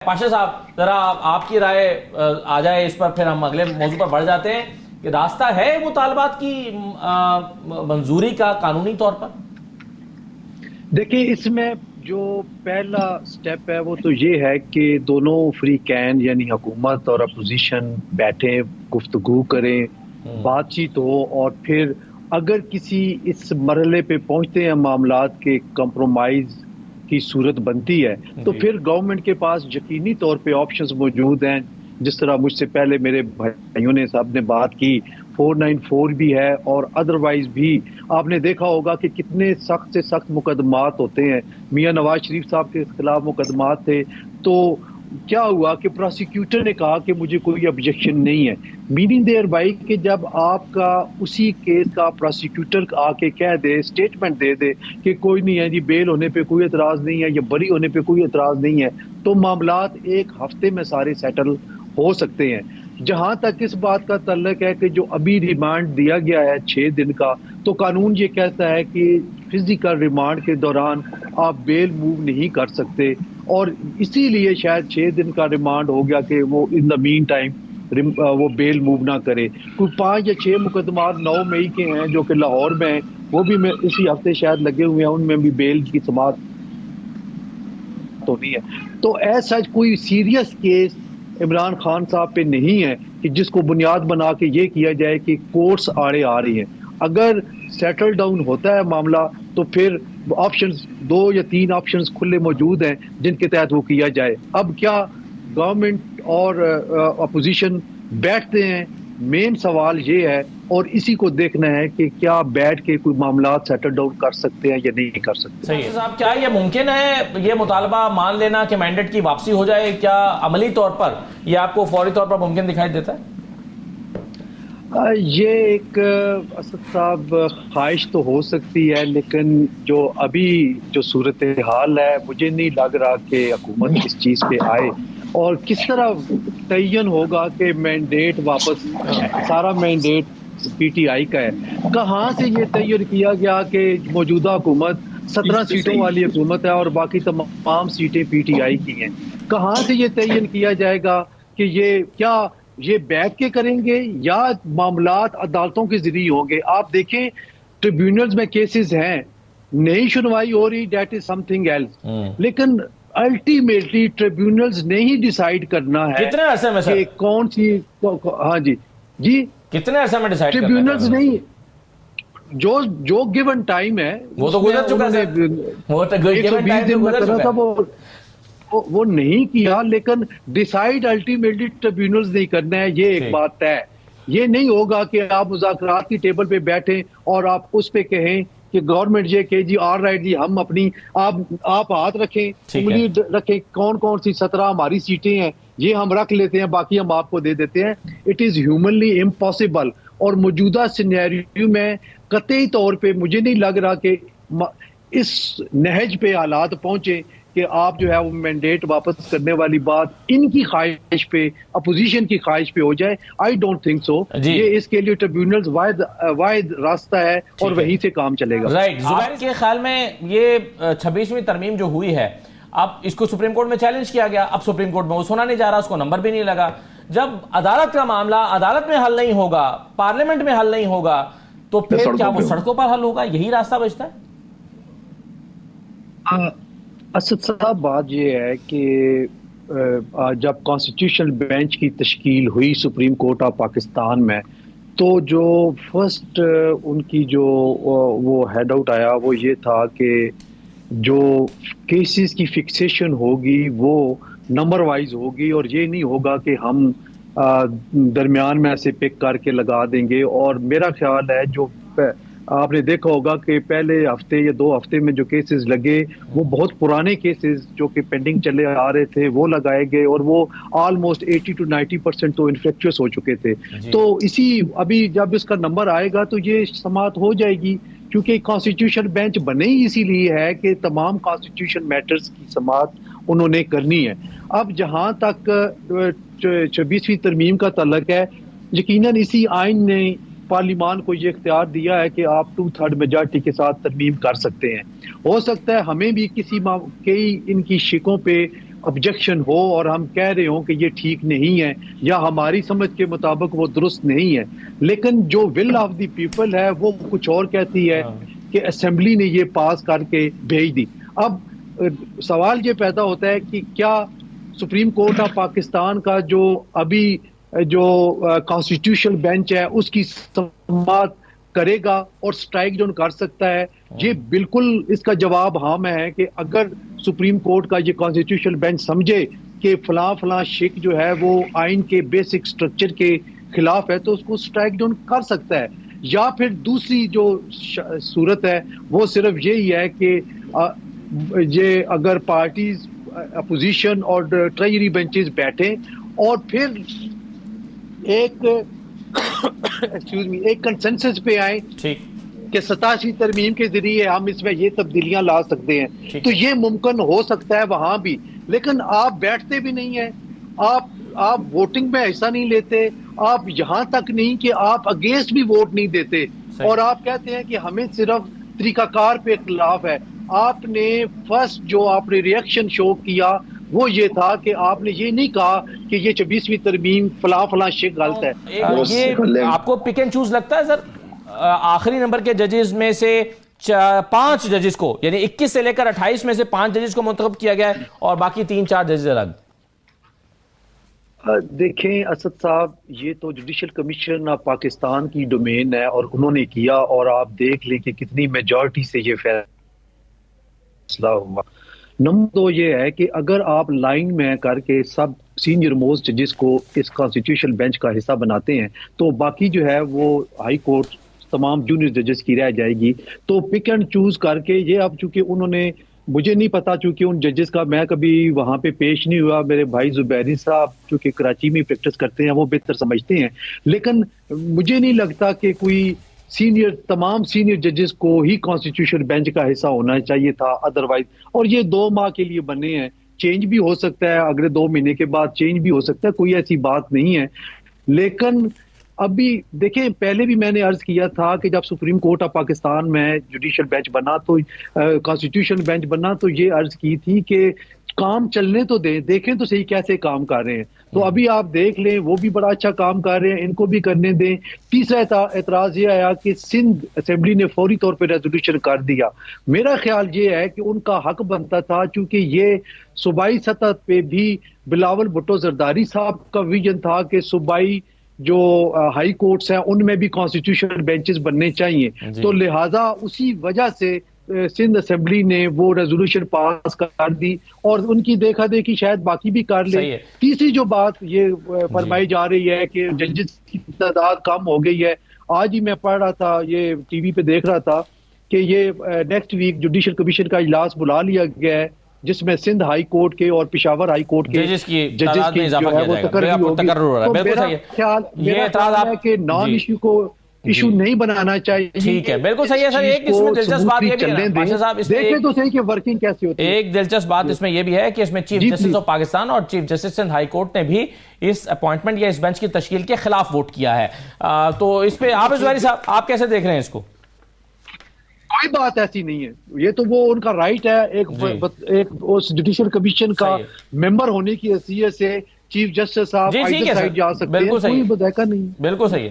पाशा साहब, जरा आपकी राय आ जाए इस पर, फिर हम अगले मौजू पर बढ़ जाते हैं कि रास्ता है मुतालबात की मंजूरी का कानूनी तौर पर। देखिए, इसमें जो पहला स्टेप है वो तो ये है कि दोनों फ्री कैन यानी हुकूमत और अपोजिशन बैठे, गुफ्तगू करें, बातचीत हो, और फिर अगर किसी इस मरहले पे पहुंचते हैं मामलात के कंप्रोमाइज की सूरत बनती है, तो जी। फिर गवर्नमेंट के पास यकीनी तौर पे ऑप्शंस मौजूद हैं। जिस तरह मुझसे पहले मेरे भाइयों ने साहब ने बात की, 494 भी है, और अदरवाइज भी आपने देखा होगा कि कितने सख्त से सख्त मुकदमात होते हैं। मियां नवाज शरीफ साहब के खिलाफ मुकदमात थे, तो क्या हुआ कि प्रोसिक्यूटर ने कहा कि मुझे कोई ऑब्जेक्शन नहीं है। मीनिंग देयर बाई कि जब आपका उसी केस का प्रोसिक्यूटर आके कह दे, स्टेटमेंट दे दे कि कोई नहीं है जी, बेल होने पे कोई एतराज नहीं है या बरी होने पे कोई एतराज नहीं है, तो मामलात एक हफ्ते में सारे सेटल हो सकते हैं। जहां तक इस बात का तल्लक है कि जो अभी रिमांड दिया गया है 6 दिन का, तो कानून ये कहता है कि फिजिकल रिमांड के दौरान आप बेल मूव नहीं कर सकते, और इसीलिए शायद 6 दिन का रिमांड हो गया कि वो इन द मीन टाइम वो बेल मूव ना करे। कोई 5 या 6 मुकदमा 9 मई के हैं जो कि लाहौर में हैं, वो भी इसी हफ्ते शायद लगे हुए हैं, उनमें भी बेल की समाअत होनी है। तो ऐसा कोई सीरियस केस इमरान खान साहब पे नहीं है कि जिसको बुनियाद बना के ये किया जाए कि कोर्ट्स आड़े आ रही हैं। अगर सेटल डाउन होता है मामला, तो फिर ऑप्शंस 2 या 3 ऑप्शंस खुले मौजूद हैं जिनके तहत वो किया जाए। अब क्या गवर्नमेंट और अपोजिशन बैठते हैं, मेन सवाल ये है, और इसी को देखना है कि क्या बैठ के कोई मामला सेटल डाउन कर सकते हैं या नहीं कर सकते। सही है साहब, क्या ये मुमकिन है, ये मुतालबा मान लेना कि मैंडेट की वापसी हो जाए, क्या अमली तौर पर ये आपको फौरी तौर पर मुमकिन दिखाई देता है? ये एक असद साहब ख्वाहिश तो हो सकती है, लेकिन जो अभी जो सूरत हाल है, मुझे नहीं लग रहा कि हुकूमत इस चीज़ पे आए। और किस तरह तयन होगा कि मैंडेट वापस, सारा मैंडेट पीटीआई का है। कहाँ से ये तयन किया गया कि मौजूदा हुकूमत 17 सीटों वाली हुकूमत है और बाकी तमाम सीटें पीटीआई की हैं? कहाँ से ये तयन किया जाएगा कि ये बैठ के करेंगे या मामलात अदालतों के जरिए होंगे? आप देखें, ट्रिब्यूनल्स में केसेस हैं, नई सुनवाई हो रही, डेट इज समथिंग एल्स, लेकिन अल्टीमेटली ट्रिब्यूनल्स ने ही डिसाइड करना है कितने अरसे में सर? कि कौन सी। हाँ जी, जी, कितने अरसे में डिसाइड करना है? ट्रिब्यूनल्स नहीं, जो जो गिवन टाइम है वो तो गुजर चुका है। वो तो गिवन टाइम तो गुजर चुका है। वो नहीं किया, लेकिन डिसाइड अल्टीमेटली ट्रिब्यूनल्स नहीं करना है, ये एक बात है। ये नहीं होगा कि आप मुज़ाकरात की टेबल पे बैठे और आप उस पे कहें कि गवर्नमेंट ये कहे जी ऑल राइट जी, हम अपनी आप हाथ रखें, उंगली रखें, कौन कौन सी 17 हमारी सीटें हैं ये हम रख लेते हैं, बाकी हम आपको दे देते हैं। It is humanly impossible. और मौजूदा सिनेरियो में कतई तौर पे मुझे नहीं लग रहा कि इस नहज पे हालात पहुंचे कि आप जो है वो मैंडेट वापस करने वाली बात इनकी ख्वाहिश पे, अपोजिशन की ख्वाहिश पे हो जाए। I don't think so. ये इसके लिए ट्रिब्यूनल्स वाहिद रास्ता है और वहीं से काम चलेगा। राइट। जुबैर के ख्याल में ये 26वीं तरमीम जो हुई है, अब इसको सुप्रीम कोर्ट में चैलेंज किया गया, अब सुप्रीम कोर्ट में वो सुना नहीं जा रहा, उसको नंबर भी नहीं लगा। जब अदालत का मामला अदालत में हल नहीं होगा, पार्लियामेंट में हल नहीं होगा, तो फिर क्या वो सड़कों पर हल होगा? यही रास्ता बचता है। असद साहब, बात यह है कि जब कॉन्स्टिट्यूशनल बेंच की तश्कील हुई सुप्रीम कोर्ट ऑफ पाकिस्तान में, तो जो फर्स्ट उनकी जो वो हेड आउट आया वो ये था कि जो केसेस की फिक्सेशन होगी वो नंबर वाइज होगी, और ये नहीं होगा कि हम दरमियान में ऐसे पिक करके लगा देंगे। और मेरा ख्याल है, जो आपने देखा होगा कि पहले हफ्ते या 2 हफ्ते में जो केसेस लगे, वो बहुत पुराने केसेस जो कि पेंडिंग चले आ रहे थे वो लगाए गए, और वो ऑलमोस्ट 80 to 90% तो इन्फेक्चुअस हो चुके थे। तो इसी अभी जब इसका नंबर आएगा तो ये समाअत हो जाएगी, क्योंकि कॉन्स्टिट्यूशन बेंच बने ही इसीलिए है कि तमाम कॉन्स्टिट्यूशन मैटर्स की समाअत उन्होंने करनी है। अब जहां तक 26वीं तरमीम का तल्लक है, यकीनन इसी आइन ने पार्लिमान को ये इख्तियार दिया है कि आप 2/3 मेजॉरिटी के साथ तरमीम कर सकते हैं। हो सकता है हमें भी कई इनकी शिकों पे ऑब्जेक्शन हो और हम कह रहे हो कि ये ठीक नहीं है या हमारी समझ के मुताबिक वो दुरुस्त नहीं है, लेकिन जो विल ऑफ द पीपल है वो कुछ और कहती है कि असेंबली ने ये पास करके भेज दी। अब सवाल ये पैदा होता है कि क्या सुप्रीम कोर्ट ऑफ पाकिस्तान का जो अभी जो कॉन्स्टिट्यूशनल बेंच है उसकी समाअत करेगा और स्ट्राइक डाउन कर सकता है? ये बिल्कुल इसका जवाब हाँ में है कि अगर सुप्रीम कोर्ट का ये कॉन्स्टिट्यूशनल बेंच समझे कि फलां शेख जो है वो आइन के बेसिक स्ट्रक्चर के खिलाफ है तो उसको स्ट्राइक डाउन कर सकता है। या फिर दूसरी जो सूरत है वो सिर्फ यही है कि ये अगर पार्टीज अपोजिशन और ट्रेजरी बेंचेस बैठे और फिर एक एक्सक्यूज मी एक कंसेंसस पे आए कि 87 तरमीम के जरिए हम इसमें ये तब्दीलियां ला सकते हैं, तो ये मुमकिन हो सकता है वहां भी। लेकिन आप बैठते भी नहीं है, आप वोटिंग में हिस्सा नहीं लेते, आप यहां तक नहीं कि आप अगेंस्ट भी वोट नहीं देते और आप कहते हैं कि हमें सिर्फ तरीकाकार पे इख्तिलाफ है। आपने फर्स्ट जो आपने रिएक्शन शो किया वो ये था कि आपने ये नहीं कहा कि ये 26वीं तरमीम फलां शेख गलत है। ये आपको पिक एंड चूज लगता है सर? आखिरी नंबर के जजेस में से 5 जजेस को, यानी 21 से लेकर 28 में से 5 जजेस को मुंतखब किया गया है और बाकी 3-4 जजेस अलग। देखें असद साहब, ये तो जुडिशल कमीशन ऑफ पाकिस्तान की डोमेन है और उन्होंने किया और आप देख लें कि कितनी मेजॉरिटी से ये फैसला हुआ। नंबर 2 ये है कि अगर आप लाइन में करके सब सीनियर मोस्ट जजेस को इस कॉन्स्टिट्यूशनल बेंच का हिस्सा बनाते हैं तो बाकी जो है वो हाई कोर्ट तमाम जूनियर जजेस की रह जाएगी। तो पिक एंड चूज करके ये अब चूंकि उन्होंने, मुझे नहीं पता चूंकि उन जजेस का मैं कभी वहां पे पेश नहीं हुआ, मेरे भाई जुबैरी साहब चूंकि कराची में प्रैक्टिस करते हैं वो बेहतर समझते हैं, लेकिन मुझे नहीं लगता कि कोई तमाम सीनियर जजेस को ही कॉन्स्टिट्यूशन बेंच का हिस्सा होना चाहिए था अदरवाइज। और ये 2 माह के लिए बने हैं, चेंज भी हो सकता है, अगले 2 महीने के बाद चेंज भी हो सकता है, कोई ऐसी बात नहीं है। लेकिन अभी देखें, पहले भी मैंने अर्ज किया था कि जब सुप्रीम कोर्ट ऑफ पाकिस्तान में जुडिशल बेंच बना तो कॉन्स्टिट्यूशन बेंच बना तो ये अर्ज की थी कि काम चलने तो देखें तो सही कैसे काम कर रहे हैं। तो अभी आप देख लें वो भी बड़ा अच्छा काम कर रहे हैं, इनको भी करने दें। तीसरा एतराज ये आया कि सिंध असेंबली ने फौरी तौर पर रेजोल्यूशन कर दिया। मेरा ख्याल ये है कि उनका हक बनता था, चूंकि ये सूबाई सतह पे भी बिलावल भुट्टो जरदारी साहब का विजन था कि सूबाई जो हाई कोर्ट्स हैं उनमें भी कॉन्स्टिट्यूशनल बेंचेस बनने चाहिए। तो लिहाजा उसी वजह से सिंध असेंबली ने वो रेजोल्यूशन पास कर दी और उनकी देखा देखी शायद बाकी भी कर ले। तीसरी जो बात ये फरमाई जा रही है कि जजेस की तादाद कम हो गई है, आज ही मैं पढ़ रहा था, ये टीवी पे देख रहा था कि ये नेक्स्ट वीक जुडिशल कमीशन का इजलास बुला लिया गया है जिसमें सिंध हाई कोर्ट के और पेशावर हाई कोर्ट के जजेस की जो है वो तकर्री होगी। तो मेरा ख्याल है कि नॉन इश्यू को इशू नहीं बनाना चाहिए। ठीक है, बिल्कुल सही है सर। एक इसमें दिलचस्प बात ये भी है पाशा साहब, देखें तो सही कि वर्किंग कैसी होती है। एक दिलचस्प बात इसमें ये भी है कि इसमें चीफ जस्टिस ऑफ पाकिस्तान और chief justice Sindh high court ने भी इस अपॉइंटमेंट या इस बेंच की तश्कील के खिलाफ वोट किया है। तो इस पे आप जुबैरी साहब आप कैसे देख रहे हैं इसको? कोई बात ऐसी नहीं है, ये तो वो उनका राइट है एक उस जुडिशियल कमीशन का मेंबर होने की हैसियत से चीफ जस्टिस साहब जा सकते हैं, कोई बदैका नहीं। बिल्कुल सही है।